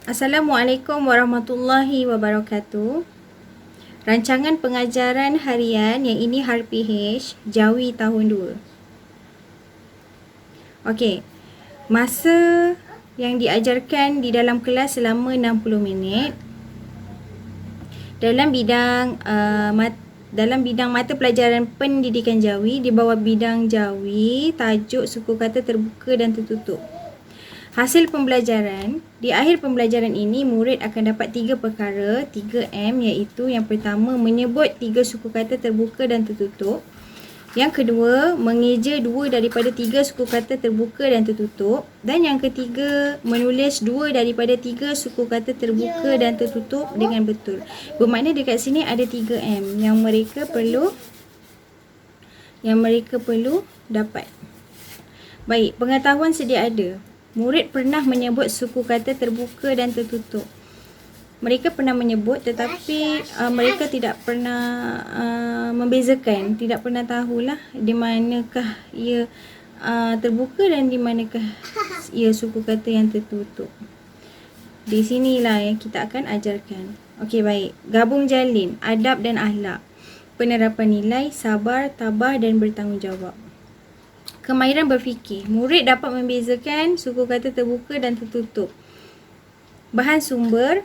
Assalamualaikum warahmatullahi wabarakatuh. Rancangan pengajaran harian yang ini HPH Jawi tahun 2. Okey. Masa yang diajarkan di dalam kelas selama 60 minit dalam bidang mata pelajaran pendidikan Jawi di bawah bidang Jawi, tajuk suku kata terbuka dan tertutup. Hasil pembelajaran, di akhir pembelajaran ini murid akan dapat 3 perkara, 3M, iaitu yang pertama menyebut 3 suku kata terbuka dan tertutup. Yang kedua, mengeja 2 daripada 3 suku kata terbuka dan tertutup. Dan yang ketiga, menulis 2 daripada 3 suku kata terbuka dan tertutup dengan betul. Bermakna dekat sini ada 3M yang mereka perlu dapat. Baik, pengetahuan sedia ada. Murid pernah menyebut suku kata terbuka dan tertutup. Mereka pernah menyebut tetapi mereka tidak pernah membezakan, tidak pernah tahulah di manakah ia terbuka dan di manakah ia suku kata yang tertutup. Di sinilah yang kita akan ajarkan. Okey, baik. Gabung jalin, adab dan akhlak. Penerapan nilai, sabar, tabah dan bertanggungjawab. Kemahiran berfikir. Murid dapat membezakan suku kata terbuka dan tertutup. Bahan sumber,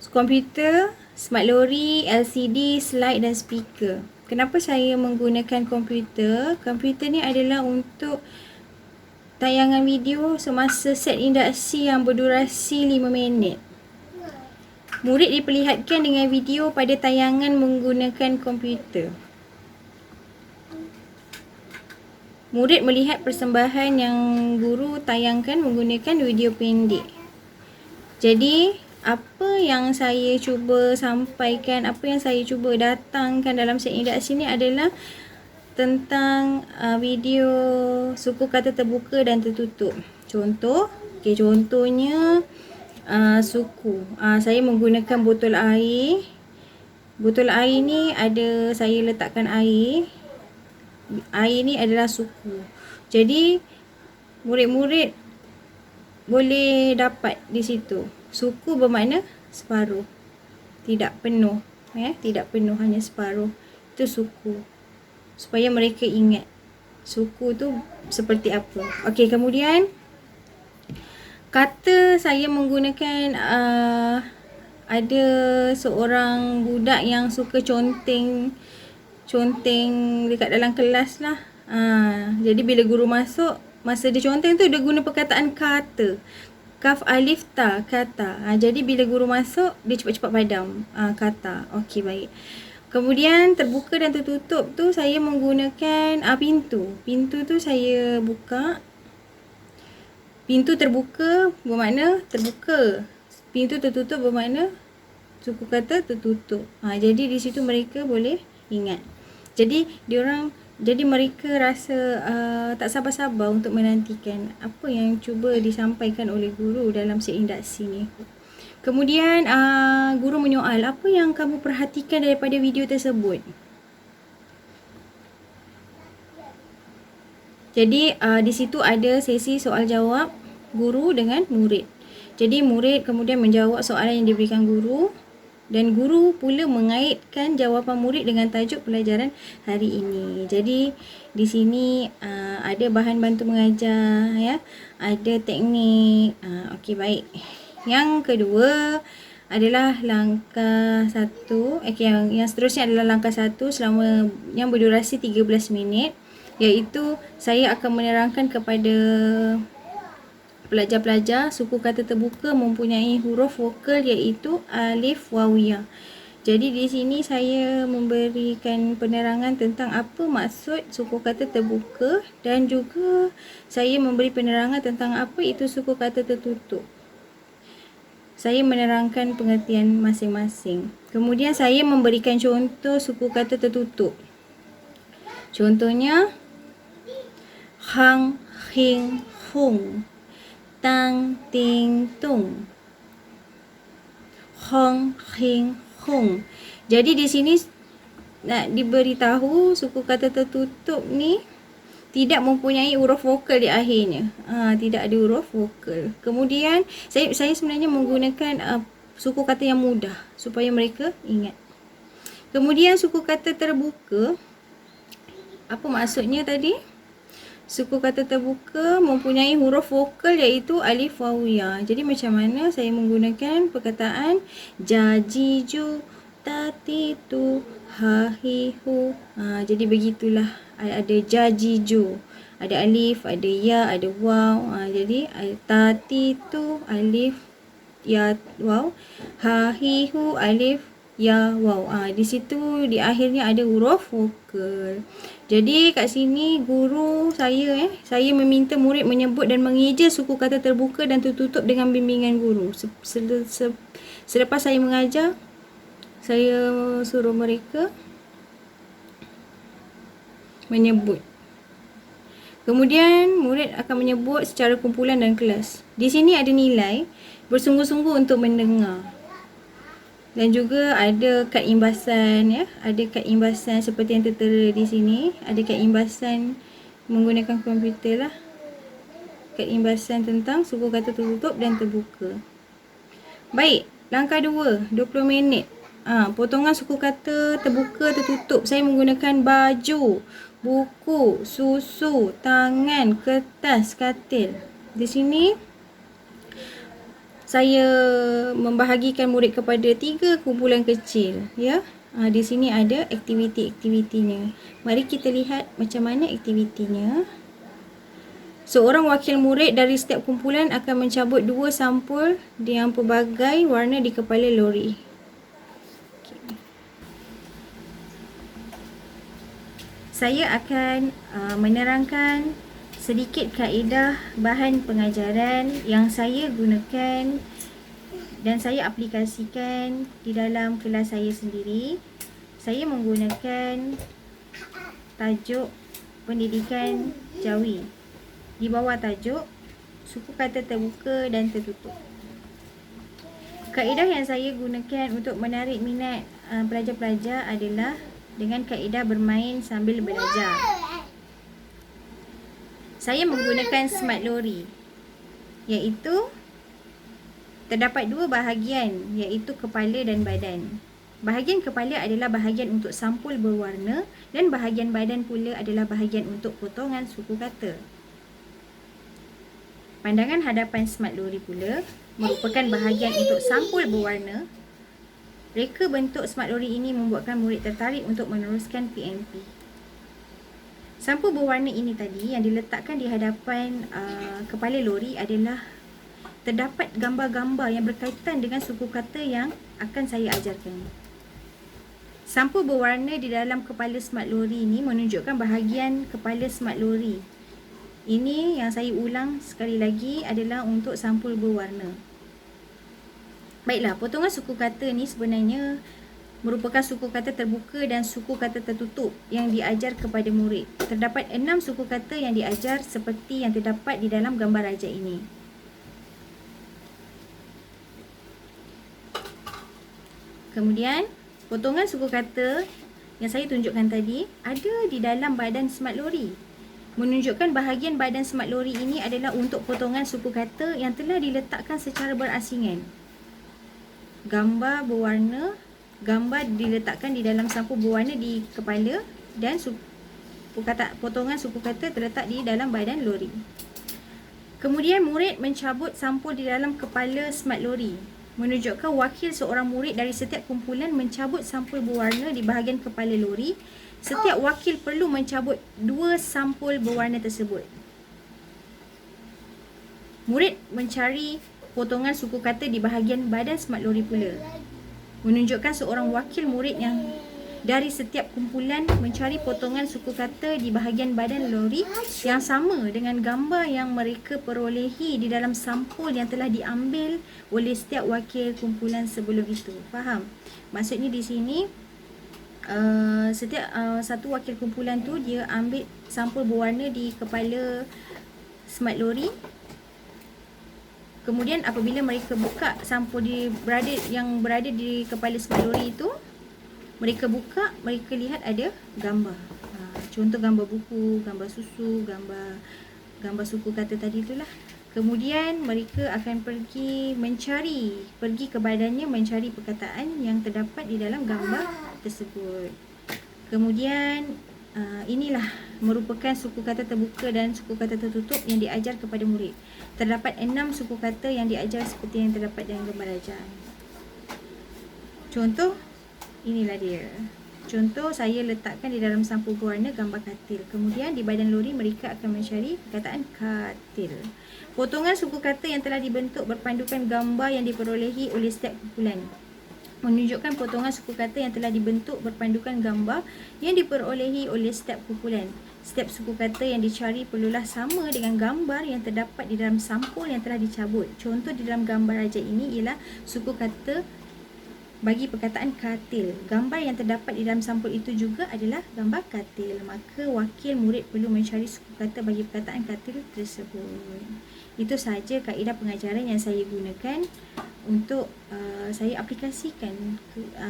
komputer, smart lorry, LCD, slide dan speaker. Kenapa saya menggunakan komputer? Komputer ni adalah untuk tayangan video semasa set induksi yang berdurasi 5 minit. Murid diperlihatkan dengan video pada tayangan menggunakan komputer. Murid melihat persembahan yang guru tayangkan menggunakan video pendek. Jadi, apa yang saya cuba sampaikan, apa yang saya cuba datangkan dalam set induksi ni adalah tentang video suku kata terbuka dan tertutup. Contohnya suku. Saya menggunakan botol air. Botol air ni ada saya letakkan air. Air ni adalah suku. Jadi murid-murid boleh dapat di situ. Suku bermakna separuh. Tidak penuh, tidak penuh, hanya separuh. Itu suku. Supaya mereka ingat suku tu seperti apa. Okey, kemudian kata saya menggunakan ada seorang budak yang suka conteng dekat dalam kelas lah. Jadi bila guru masuk, masa dia conteng tu dia guna perkataan kata. Kaf alif ta, kata. Jadi bila guru masuk, dia cepat-cepat padam kata. Okey, baik. Kemudian terbuka dan tertutup tu saya menggunakan pintu. Pintu tu saya buka. Pintu terbuka bermakna terbuka. Pintu tertutup bermakna suku kata tertutup. Jadi di situ mereka boleh ingat. Jadi mereka rasa tak sabar-sabar untuk menantikan apa yang cuba disampaikan oleh guru dalam set induksi ni. Kemudian guru menyoal, apa yang kamu perhatikan daripada video tersebut? Jadi di situ ada sesi soal jawab guru dengan murid. Jadi murid kemudian menjawab soalan yang diberikan guru. Dan guru pula mengaitkan jawapan murid dengan tajuk pelajaran hari ini. Jadi di sini ada bahan bantu mengajar, ada teknik. Okey, baik. Yang kedua adalah langkah 1. Yang seterusnya adalah langkah 1 selama yang berdurasi 13 minit, iaitu saya akan menerangkan kepada pelajar-pelajar suku kata terbuka mempunyai huruf vokal iaitu alif wawiyah. Jadi di sini saya memberikan penerangan tentang apa maksud suku kata terbuka dan juga saya memberi penerangan tentang apa itu suku kata tertutup. Saya menerangkan pengertian masing-masing. Kemudian saya memberikan contoh suku kata tertutup. Contohnya hang, hing, hung, tang, ting, tung, hong, hing, hung. Jadi di sini nak diberitahu suku kata tertutup ni tidak mempunyai huruf vokal di akhirnya. Tidak ada huruf vokal. Kemudian saya sebenarnya menggunakan suku kata yang mudah supaya mereka ingat. Kemudian suku kata terbuka, apa maksudnya tadi? Suku kata terbuka mempunyai huruf vokal iaitu alif waw ya. Jadi macam mana saya menggunakan perkataan jajiju, tatitu, hahihu. Jadi begitulah. Ada jajiju, ada alif, ada ya, ada waw. Jadi tatitu alif ya waw, hahihu alif ya waw. Di situ di akhirnya ada huruf vokal. Jadi kat sini guru saya meminta murid menyebut dan mengeja suku kata terbuka dan tertutup dengan bimbingan guru. Selepas saya mengajar, saya suruh mereka menyebut. Kemudian murid akan menyebut secara kumpulan dan kelas. Di sini ada nilai bersungguh-sungguh untuk mendengar. Dan juga ada kad imbasan ya. Ada kad imbasan seperti yang tertera di sini. Ada kad imbasan menggunakan komputer lah. Kad imbasan tentang suku kata tertutup dan terbuka. Baik, langkah 2, 20 minit. Potongan suku kata terbuka tertutup. Saya menggunakan baju, buku, susu, tangan, kertas, katil. Di sini saya membahagikan murid kepada 3 kumpulan kecil ya. Di sini ada aktiviti-aktivitinya. Mari kita lihat macam mana aktivitinya. Seorang wakil murid dari setiap kumpulan akan mencabut 2 sampul yang pelbagai warna di kepala lori. Saya akan menerangkan sedikit kaedah bahan pengajaran yang saya gunakan dan saya aplikasikan di dalam kelas saya sendiri. Saya menggunakan tajuk pendidikan Jawi. Di bawah tajuk suku kata terbuka dan tertutup. Kaedah yang saya gunakan untuk menarik minat pelajar-pelajar adalah dengan kaedah bermain sambil belajar. Saya menggunakan smart lori, iaitu terdapat 2 bahagian, iaitu kepala dan badan. Bahagian kepala adalah bahagian untuk sampul berwarna dan bahagian badan pula adalah bahagian untuk potongan suku kata. Pandangan hadapan smart lori pula merupakan bahagian untuk sampul berwarna. Reka bentuk smart lori ini membuatkan murid tertarik untuk meneruskan PMP. Sampul berwarna ini tadi yang diletakkan di hadapan kepala lori adalah terdapat gambar-gambar yang berkaitan dengan suku kata yang akan saya ajarkan. Sampul berwarna di dalam kepala smart lori ini menunjukkan bahagian kepala smart lori. Ini yang saya ulang sekali lagi adalah untuk sampul berwarna. Baiklah, potongan suku kata ni sebenarnya merupakan suku kata terbuka dan suku kata tertutup yang diajar kepada murid. Terdapat 6 suku kata yang diajar seperti yang terdapat di dalam gambar raja ini. Kemudian, potongan suku kata yang saya tunjukkan tadi ada di dalam badan smart lori. Menunjukkan bahagian badan smart lori ini adalah untuk potongan suku kata yang telah diletakkan secara berasingan. Gambar berwarna, gambar diletakkan di dalam sampul berwarna di kepala dan potongan suku kata terletak di dalam badan lori. Kemudian murid mencabut sampul di dalam kepala smart lori. Menunjukkan wakil seorang murid dari setiap kumpulan mencabut sampul berwarna di bahagian kepala lori. Setiap wakil perlu mencabut 2 sampul berwarna tersebut. Murid mencari potongan suku kata di bahagian badan smart lori pula. Menunjukkan seorang wakil murid yang dari setiap kumpulan mencari potongan suku kata di bahagian badan lori yang sama dengan gambar yang mereka perolehi di dalam sampul yang telah diambil oleh setiap wakil kumpulan sebelum itu. Faham? Maksudnya di sini setiap satu wakil kumpulan tu dia ambil sampul berwarna di kepala smart lori. Kemudian apabila mereka buka sampul yang berada di kepala smart lori itu, mereka buka, mereka lihat ada gambar. Contoh gambar buku, gambar susu, gambar suku kata tadi itulah. Kemudian mereka akan pergi ke badannya mencari perkataan yang terdapat di dalam gambar tersebut. Kemudian inilah merupakan suku kata terbuka dan suku kata tertutup yang diajar kepada murid. Terdapat 6 suku kata yang diajar seperti yang terdapat dalam gambar rajaan. Contoh, inilah dia. Contoh, saya letakkan di dalam sampul berwarna gambar katil. Kemudian di badan lori mereka akan mencari perkataan katil. Potongan suku kata yang telah dibentuk berpandukan gambar yang diperolehi oleh setiap kumpulan. Menunjukkan potongan suku kata yang telah dibentuk berpandukan gambar yang diperolehi oleh setiap kumpulan. Setiap suku kata yang dicari perlulah sama dengan gambar yang terdapat di dalam sampul yang telah dicabut. Contoh di dalam gambar rajaan ini ialah suku kata bagi perkataan katil. Gambar yang terdapat di dalam sampul itu juga adalah gambar katil. Maka wakil murid perlu mencari suku kata bagi perkataan katil tersebut. Itu sahaja kaedah pengajaran yang saya gunakan untuk saya aplikasikan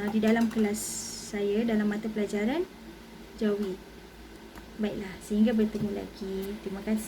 di dalam kelas saya dalam mata pelajaran Jawi. Baiklah, sehingga bertemu lagi. Terima kasih.